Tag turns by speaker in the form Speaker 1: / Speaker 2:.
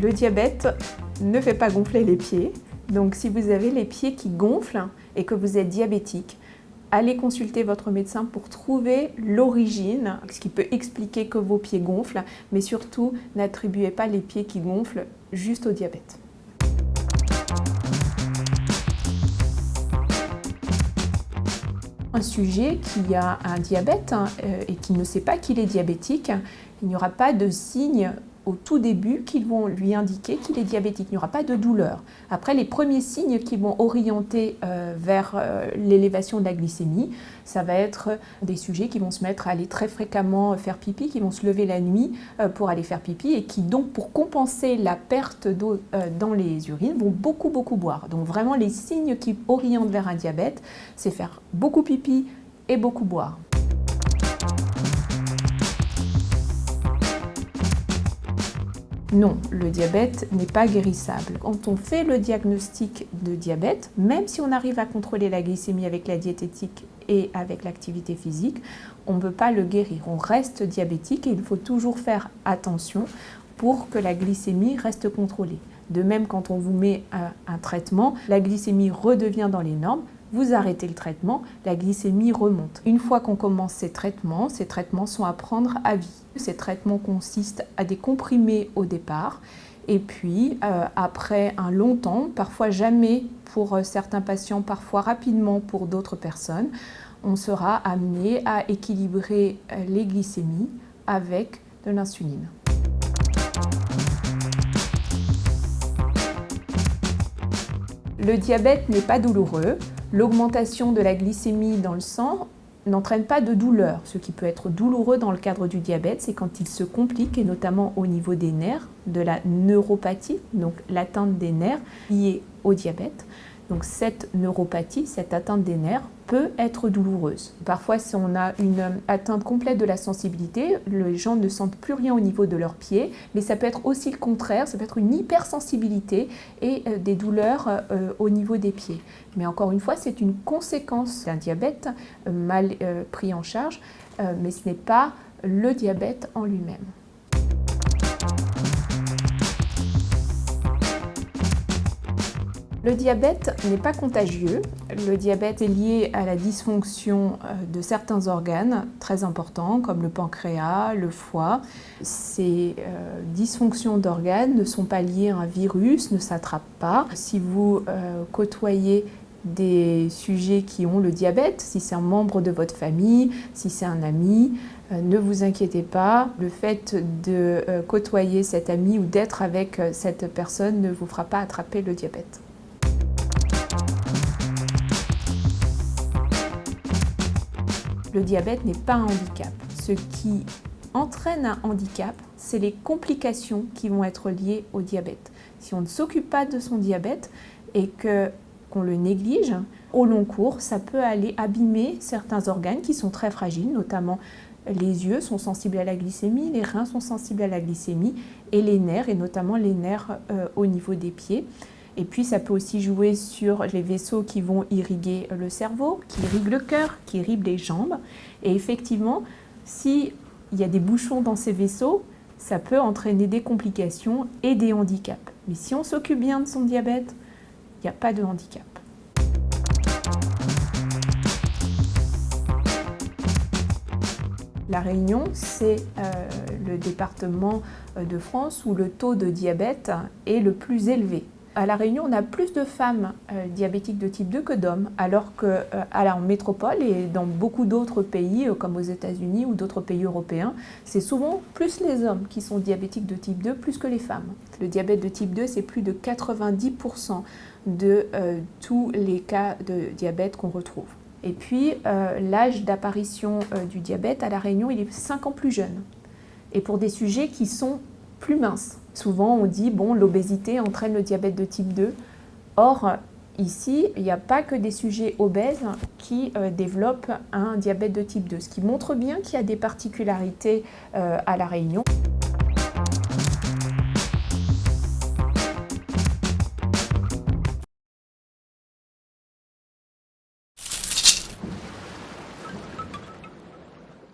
Speaker 1: Le diabète ne fait pas gonfler les pieds. Donc si vous avez les pieds qui gonflent et que vous êtes diabétique, allez consulter votre médecin pour trouver l'origine, ce qui peut expliquer que vos pieds gonflent, mais surtout n'attribuez pas les pieds qui gonflent juste au diabète. Un sujet qui a un diabète et qui ne sait pas qu'il est diabétique, il n'y aura pas de signes au tout début qui vont lui indiquer qu'il est diabétique. Il n'y aura pas de douleur. Après, les premiers signes qui vont orienter vers l'élévation de la glycémie, ça va être des sujets qui vont se mettre à aller très fréquemment faire pipi, qui vont se lever la nuit pour aller faire pipi et qui donc, pour compenser la perte d'eau dans les urines, vont beaucoup boire. Donc vraiment, les signes qui orientent vers un diabète, c'est faire beaucoup pipi et beaucoup boire. Non, le diabète n'est pas guérissable. Quand on fait le diagnostic de diabète, même si on arrive à contrôler la glycémie avec la diététique et avec l'activité physique, on ne peut pas le guérir. On reste diabétique et il faut toujours faire attention pour que la glycémie reste contrôlée. De même, quand on vous met un traitement, la glycémie redevient dans les normes. Vous arrêtez le traitement, la glycémie remonte. Une fois qu'on commence ces traitements sont à prendre à vie. Ces traitements consistent à des comprimés au départ et puis après un long temps, parfois jamais pour certains patients, parfois rapidement pour d'autres personnes, on sera amené à équilibrer les glycémies avec de l'insuline. Le diabète n'est pas douloureux. L'augmentation de la glycémie dans le sang n'entraîne pas de douleur. Ce qui peut être douloureux dans le cadre du diabète, c'est quand il se complique, et notamment au niveau des nerfs, de la neuropathie, donc l'atteinte des nerfs liée au diabète. Donc cette neuropathie, cette atteinte des nerfs, peut être douloureuse. Parfois, si on a une atteinte complète de la sensibilité, les gens ne sentent plus rien au niveau de leurs pieds, mais ça peut être aussi le contraire, ça peut être une hypersensibilité et des douleurs au niveau des pieds. Mais encore une fois, c'est une conséquence d'un diabète mal pris en charge, mais ce n'est pas le diabète en lui-même. Le diabète n'est pas contagieux. Le diabète est lié à la dysfonction de certains organes très importants, comme le pancréas, le foie. Ces dysfonctions d'organes ne sont pas liées à un virus, ne s'attrapent pas. Si vous côtoyez des sujets qui ont le diabète, si c'est un membre de votre famille, si c'est un ami, ne vous inquiétez pas. Le fait de côtoyer cet ami ou d'être avec cette personne ne vous fera pas attraper le diabète. Le diabète n'est pas un handicap. Ce qui entraîne un handicap, c'est les complications qui vont être liées au diabète. Si on ne s'occupe pas de son diabète et qu'on le néglige, au long cours, ça peut aller abîmer certains organes qui sont très fragiles, notamment les yeux sont sensibles à la glycémie, les reins sont sensibles à la glycémie et les nerfs, et notamment les nerfs au niveau des pieds. Et puis ça peut aussi jouer sur les vaisseaux qui vont irriguer le cerveau, qui irriguent le cœur, qui irriguent les jambes. Et effectivement, s'il y a des bouchons dans ces vaisseaux, ça peut entraîner des complications et des handicaps. Mais si on s'occupe bien de son diabète, il n'y a pas de handicap. La Réunion, c'est le département de France où le taux de diabète est le plus élevé. À La Réunion, on a plus de femmes diabétiques de type 2 que d'hommes, alors qu'en métropole et dans beaucoup d'autres pays, comme aux États-Unis ou d'autres pays européens, c'est souvent plus les hommes qui sont diabétiques de type 2 plus que les femmes. Le diabète de type 2, c'est plus de 90% de tous les cas de diabète qu'on retrouve. Et puis, l'âge d'apparition du diabète à La Réunion, il est 5 ans plus jeune. Et pour des sujets qui sont plus minces. Souvent, on dit, bon, l'obésité entraîne le diabète de type 2. Or, ici, il n'y a pas que des sujets obèses qui développent un diabète de type 2, ce qui montre bien qu'il y a des particularités à La Réunion.